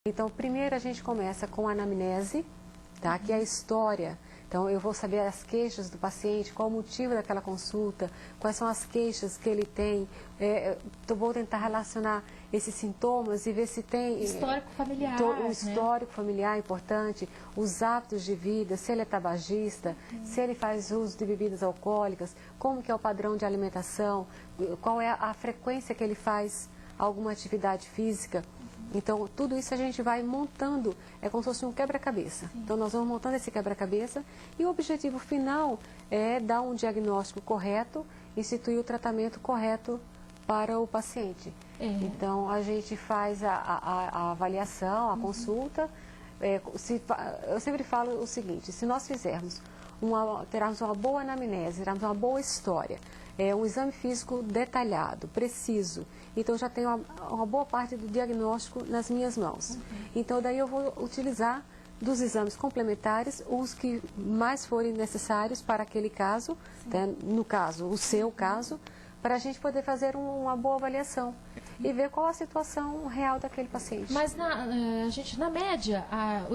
Então, primeiro a gente começa com a anamnese, tá? Que é a história. Então, eu vou saber as queixas do paciente, qual o motivo daquela consulta, quais são as queixas que ele tem. Vou tentar relacionar esses sintomas e ver se tem... Histórico familiar, o histórico familiar é importante, os hábitos de vida, se ele é tabagista, se ele faz uso de bebidas alcoólicas, como que é o padrão de alimentação, qual é a frequência que ele faz alguma atividade física. Então, tudo isso a gente vai montando, é como se fosse um quebra-cabeça. Então, nós vamos montando esse quebra-cabeça e o objetivo final é dar um diagnóstico correto, instituir o tratamento correto para o paciente. Então, a gente faz a avaliação, a consulta. Eu sempre falo o seguinte, se nós termos uma boa anamnese, termos uma boa história, um exame físico detalhado, preciso, então já tenho uma boa parte do diagnóstico nas minhas mãos. Então daí eu vou utilizar dos exames complementares os que mais forem necessários para aquele caso, né, no caso, o seu caso, para a gente poder fazer uma boa avaliação e ver qual a situação real daquele paciente. Mas, na média,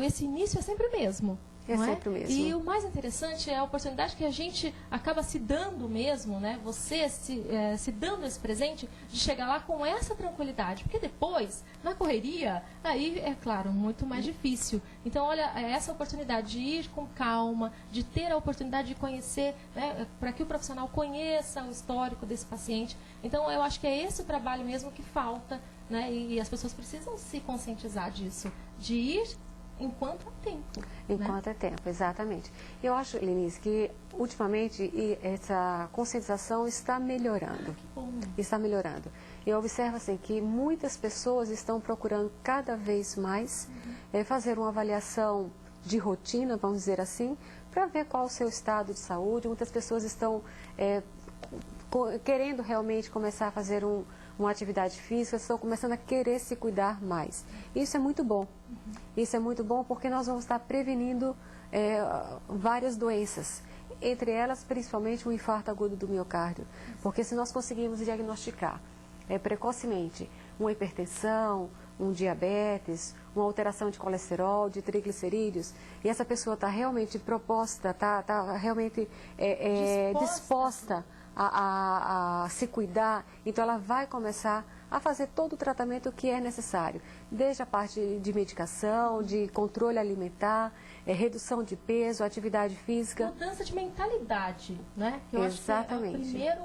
esse início é sempre o mesmo. É sempre o mesmo. E o mais interessante é a oportunidade que a gente acaba se dando mesmo, né? Você se dando esse presente de chegar lá com essa tranquilidade. Porque depois, na correria, aí é claro, muito mais difícil. Então, olha, essa oportunidade de ir com calma, de ter a oportunidade de conhecer, né? Para que o profissional conheça o histórico desse paciente. Então, eu acho que é esse o trabalho mesmo que falta, né? E as pessoas precisam se conscientizar disso, de ir enquanto há tempo. Enquanto é tempo, exatamente. Eu acho, Lenice, que ultimamente essa conscientização está melhorando. Que bom. Está melhorando. Eu observo assim que muitas pessoas estão procurando cada vez mais fazer uma avaliação de rotina, vamos dizer assim, para ver qual o seu estado de saúde. Muitas pessoas estão querendo realmente começar a fazer uma atividade física, estão começando a querer se cuidar mais. Isso é muito bom. Isso é muito bom porque nós vamos estar prevenindo várias doenças, entre elas principalmente o infarto agudo do miocárdio. Porque se nós conseguirmos diagnosticar precocemente uma hipertensão, um diabetes, uma alteração de colesterol, de triglicerídeos, e essa pessoa está realmente proposta, está realmente disposta a se cuidar, então ela vai começar a fazer todo o tratamento que é necessário, desde a parte de medicação, de controle alimentar, redução de peso, atividade física. Mudança de mentalidade, né? Eu Exatamente. Acho que primeiro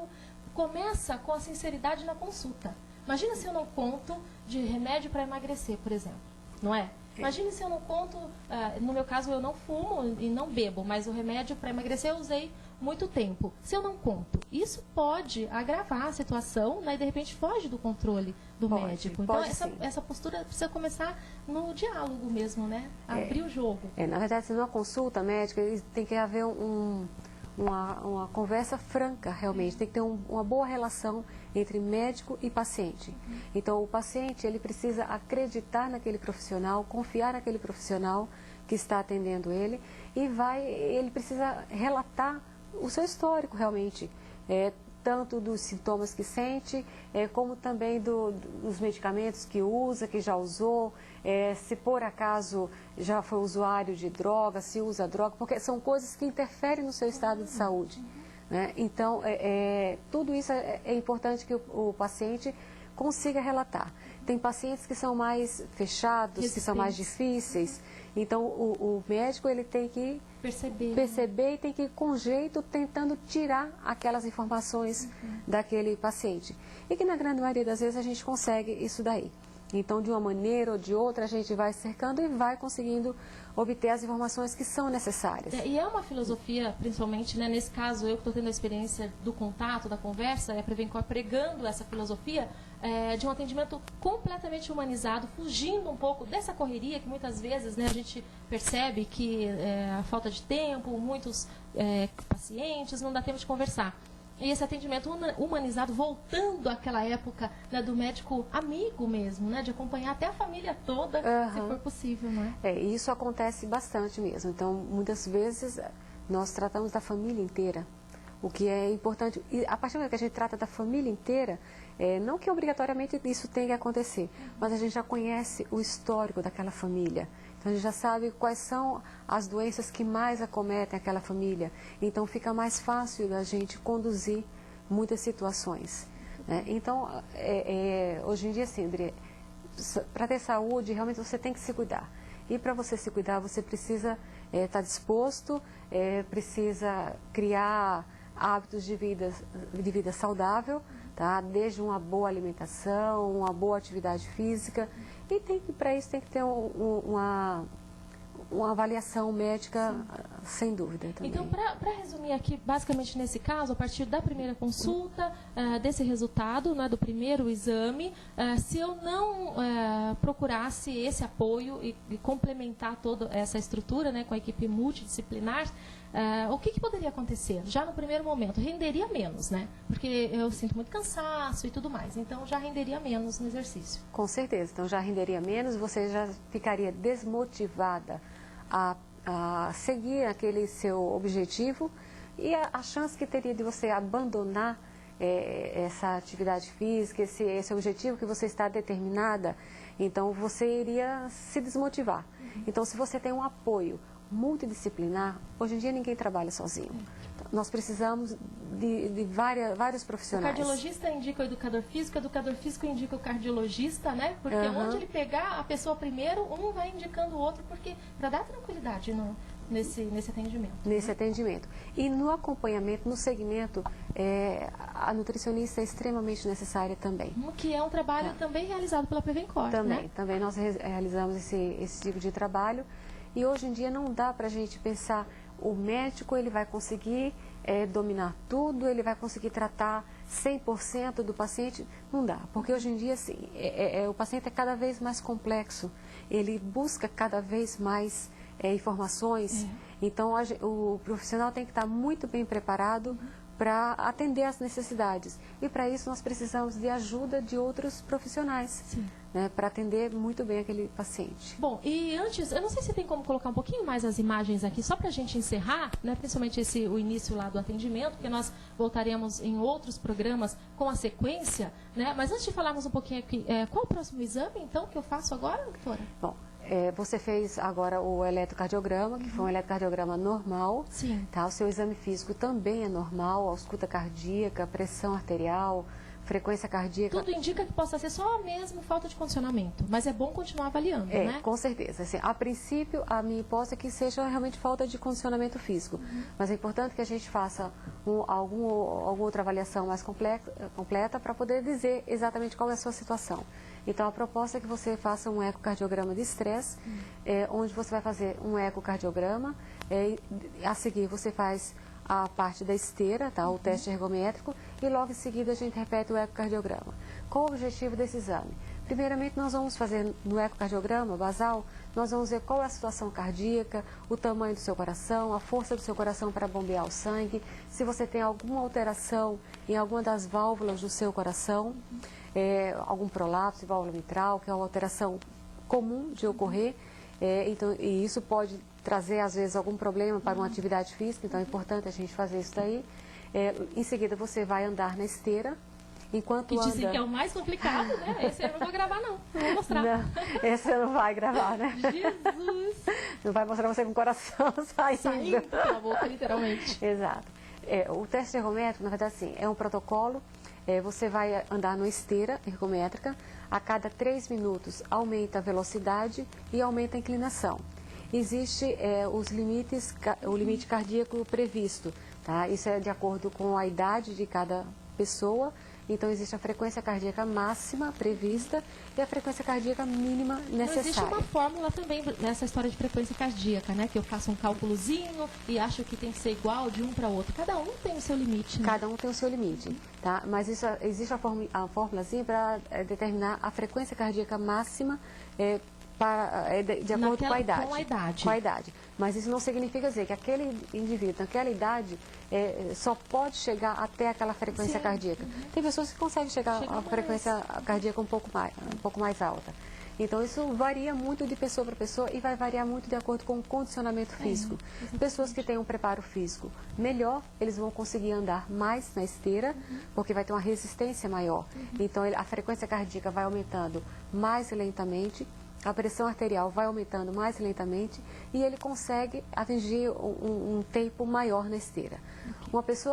começa com a sinceridade na consulta. Imagina se eu não conto de remédio para emagrecer, por exemplo, não é? Imagine se eu não conto, no meu caso eu não fumo e não bebo, mas o remédio para emagrecer eu usei muito tempo. Se eu não conto, isso pode agravar a situação, né, e de repente foge do controle do médico. Então essa postura precisa começar no diálogo mesmo, né? Abrir o jogo. Na verdade, numa consulta médica tem que haver uma conversa franca, realmente. Tem que ter uma boa relação entre médico e paciente. Então, o paciente ele precisa acreditar naquele profissional, confiar naquele profissional que está atendendo ele e ele precisa relatar o seu histórico, realmente. Tanto dos sintomas que sente, como também dos medicamentos que usa, que já usou, se por acaso já foi usuário de droga, se usa droga, porque são coisas que interferem no seu estado de saúde. Né? Então, tudo isso é importante que o paciente consiga relatar. Tem pacientes que são mais fechados, que são mais difíceis, então o médico ele tem que perceber e tem que ir com jeito tentando tirar aquelas informações daquele paciente. E que na grande maioria das vezes a gente consegue isso daí. Então, de uma maneira ou de outra, a gente vai cercando e vai conseguindo obter as informações que são necessárias. E é uma filosofia, principalmente, né, nesse caso, eu que estou tendo a experiência do contato, da conversa, a Prevencor pregando essa filosofia de um atendimento completamente humanizado, fugindo um pouco dessa correria que muitas vezes, né, a gente percebe que a falta de tempo, muitos pacientes, não dá tempo de conversar. E esse atendimento humanizado, voltando àquela época, né, do médico amigo mesmo, né, de acompanhar até a família toda, se for possível, não é? Isso acontece bastante mesmo. Então, muitas vezes, nós tratamos da família inteira, o que é importante. E a partir do momento que a gente trata da família inteira, Não que obrigatoriamente isso tenha que acontecer, mas a gente já conhece o histórico daquela família. Então, a gente já sabe quais são as doenças que mais acometem aquela família. Então, fica mais fácil da gente conduzir muitas situações, né? Então, hoje em dia, assim, André, para ter saúde, realmente você tem que se cuidar. E para você se cuidar, você precisa estar disposto, precisa criar hábitos de vida saudável, tá? Desde uma boa alimentação, uma boa atividade física. E para isso tem que ter uma avaliação médica, sem dúvida também. Então, para resumir aqui, basicamente nesse caso, a partir da primeira consulta, desse resultado, né, do primeiro exame, se eu não procurasse esse apoio e complementar toda essa estrutura, né, com a equipe multidisciplinar, o que poderia acontecer? Já no primeiro momento, renderia menos, né? Porque eu sinto muito cansaço e tudo mais. Então, já renderia menos no exercício. Com certeza. Então, já renderia menos, você já ficaria desmotivada a seguir aquele seu objetivo e a chance que teria de você abandonar essa atividade física, esse objetivo que você está determinada, então você iria se desmotivar. Então, se você tem um apoio multidisciplinar, hoje em dia ninguém trabalha sozinho. Então, nós precisamos de vários profissionais. O cardiologista indica o educador físico indica o cardiologista, né? Porque onde ele pegar a pessoa primeiro, um vai indicando o outro, porque para dar tranquilidade nesse atendimento. Nesse atendimento. E no acompanhamento, no segmento, a nutricionista é extremamente necessária também. Que é um trabalho também realizado pela Prevencor, né? Também nós realizamos esse tipo de trabalho. E hoje em dia não dá para a gente pensar, o médico ele vai conseguir dominar tudo, ele vai conseguir tratar 100% do paciente. Não dá, porque hoje em dia assim, o paciente é cada vez mais complexo, ele busca cada vez mais informações. Então o profissional tem que estar muito bem preparado para atender às necessidades. E para isso nós precisamos de ajuda de outros profissionais, né, para atender muito bem aquele paciente. Bom, e antes, eu não sei se tem como colocar um pouquinho mais as imagens aqui, só para a gente encerrar, né, principalmente o início lá do atendimento, porque nós voltaremos em outros programas com a sequência, né? Mas antes de falarmos um pouquinho aqui, qual o próximo exame, então, que eu faço agora, doutora? Bom, você fez agora o eletrocardiograma, que foi um eletrocardiograma normal. Sim. Tá? O seu exame físico também é normal, ausculta cardíaca, pressão arterial, frequência cardíaca. Tudo indica que possa ser só mesmo falta de condicionamento, mas é bom continuar avaliando, né? Com certeza. Assim, a princípio, a minha hipótese é que seja realmente falta de condicionamento físico. Mas é importante que a gente faça alguma outra avaliação mais completa para poder dizer exatamente qual é a sua situação. Então, a proposta é que você faça um ecocardiograma de estresse, onde você vai fazer um ecocardiograma, a seguir você faz a parte da esteira, tá? O teste ergométrico, e logo em seguida a gente repete o ecocardiograma. Qual o objetivo desse exame? Primeiramente, nós vamos fazer no ecocardiograma basal, nós vamos ver qual é a situação cardíaca, o tamanho do seu coração, a força do seu coração para bombear o sangue, se você tem alguma alteração em alguma das válvulas do seu coração, algum prolapso, válvula mitral, que é uma alteração comum de ocorrer, então, e isso pode trazer, às vezes, algum problema para uma atividade física, então é importante a gente fazer isso daí. Em seguida, você vai andar na esteira. Enquanto anda... dizem que é o mais complicado, né? Esse eu não vou gravar, não. Não vou mostrar. Não, esse você não vai gravar, né? Jesus! Não vai mostrar você com o coração saindo pela boca, literalmente. Exato. O teste ergométrico, na verdade, assim, é um protocolo. Você vai andar numa esteira ergométrica. A cada 3 minutos aumenta a velocidade e aumenta a inclinação. Existe o limite cardíaco previsto, tá? Isso é de acordo com a idade de cada pessoa. Então, existe a frequência cardíaca máxima prevista e a frequência cardíaca mínima necessária. Não existe uma fórmula também nessa história de frequência cardíaca, né? Que eu faço um cálculozinho e acho que tem que ser igual de um para outro. Cada um tem o seu limite, né? Cada um tem o seu limite, tá? Mas existe a fórmulazinha para determinar a frequência cardíaca máxima de acordo com a idade. Com a idade. Mas isso não significa dizer que aquele indivíduo, naquela idade, só pode chegar até aquela frequência cardíaca. Tem pessoas que conseguem chegar a frequência cardíaca um pouco mais alta. Então, isso varia muito de pessoa para pessoa e vai variar muito de acordo com o condicionamento físico. Pessoas que têm um preparo físico melhor, eles vão conseguir andar mais na esteira, porque vai ter uma resistência maior. Então, a frequência cardíaca vai aumentando mais lentamente, a pressão arterial vai aumentando mais lentamente e ele consegue atingir um tempo maior na esteira. Uma pessoa